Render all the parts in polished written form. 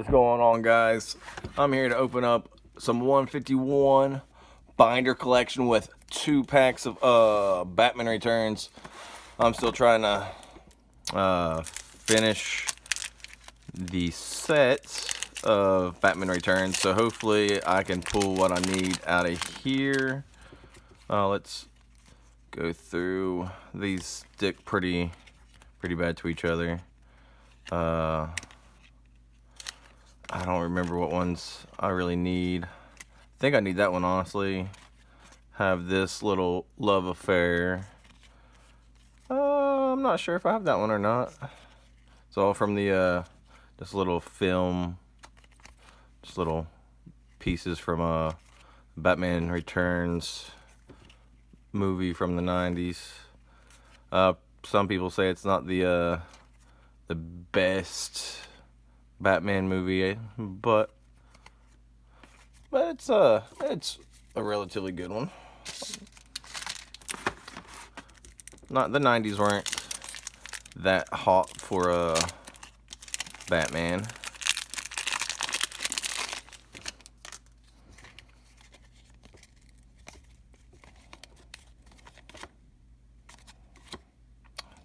What's going on, guys? I'm here to open up some 151 binder collection with 2 packs of Batman Returns. I'm still trying to finish the set of Batman Returns, so hopefully I can pull what I need out of here. Let's go through. These stick pretty bad to each other. I don't remember what ones I really need. I think I need that one, honestly. Have this little love affair. I'm not sure if I have that one or not. It's all from the this little film, just little pieces from Batman Returns movie from the 90s. Some people say it's not the best Batman movie, but it's a relatively good one. Not the 90s weren't that hot for Batman.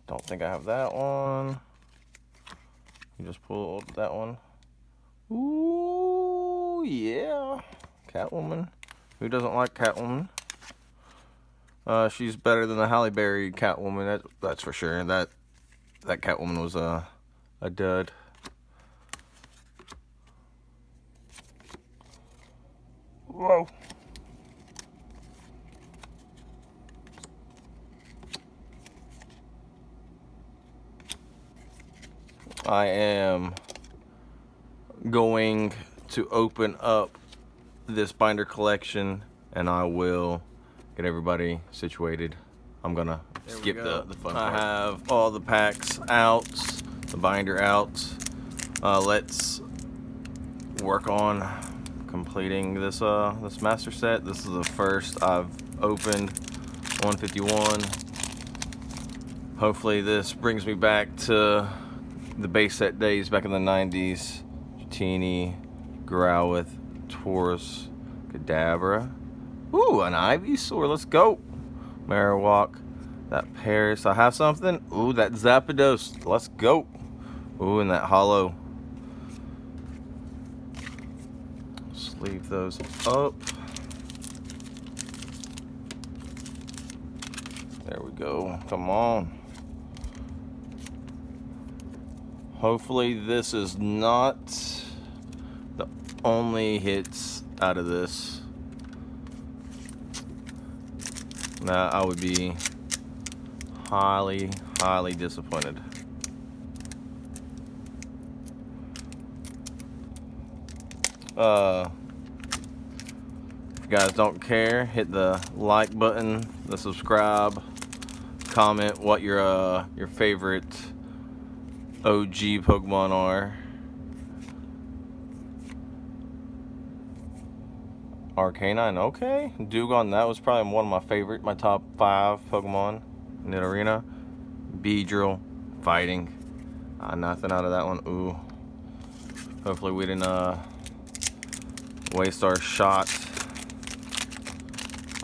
Don't think I have that one. You just pulled that one. Ooh, yeah. Catwoman. Who doesn't like Catwoman? She's better than the Halle Berry Catwoman, that's for sure. That Catwoman was a dud. Whoa. I am going to open up this binder collection and I will get everybody situated. I'm gonna skip the fun part. I have all the packs out, the binder out. Let's work on completing this this master set. This is the first I've opened, 151. Hopefully this brings me back to the base set days back in the 90s. Dratini, Growlithe, Taurus, Kadabra. Ooh, an Ivysaur. Let's go. Marowak. That Paris. I have something. Ooh, that Zapdos. Let's go. Ooh, and that Hollow. Sleeve those up. There we go. Come on. Hopefully this is not the only hits out of this. Nah, I would be highly disappointed. If you guys don't care, hit the like button, the subscribe, comment what your favorite OG Pokemon are. Arcanine, okay. Dugong, that was probably one of my top 5 Pokemon in the arena. Beedrill, fighting. Nothing out of that one. Ooh. Hopefully we didn't waste our shot.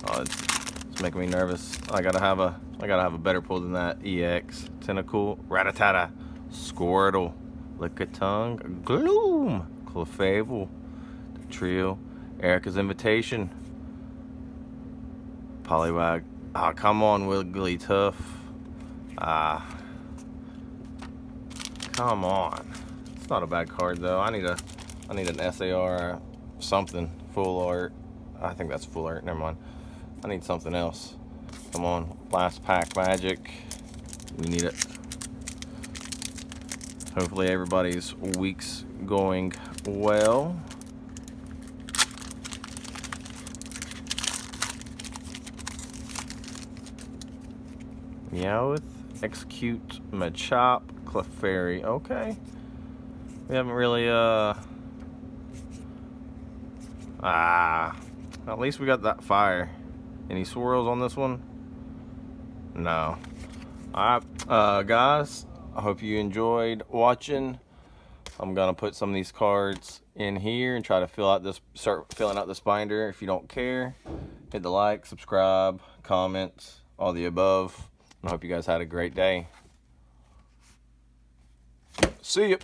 Oh, it's making me nervous. I gotta have a better pull than that. EX, Tentacool, Rattata, Squirtle, Lickitung, Gloom, Clefable, Trio, Erica's Invitation, Poliwag. Ah, come on, Wigglytuff. Come on. It's not a bad card though. I need an SAR, something, full art. I think that's full art. Never mind. I need something else. Come on, last pack magic. We need it. Hopefully everybody's week's going well. Meowth, Execute, Machop, Clefairy. Okay. We haven't really at least we got that fire. Any swirls on this one? No. Alright, guys, I hope you enjoyed watching. I'm gonna put some of these cards in here and try to start filling out this binder. If you don't care, hit the like, subscribe, comment, all the above. I hope you guys had a great day. See ya.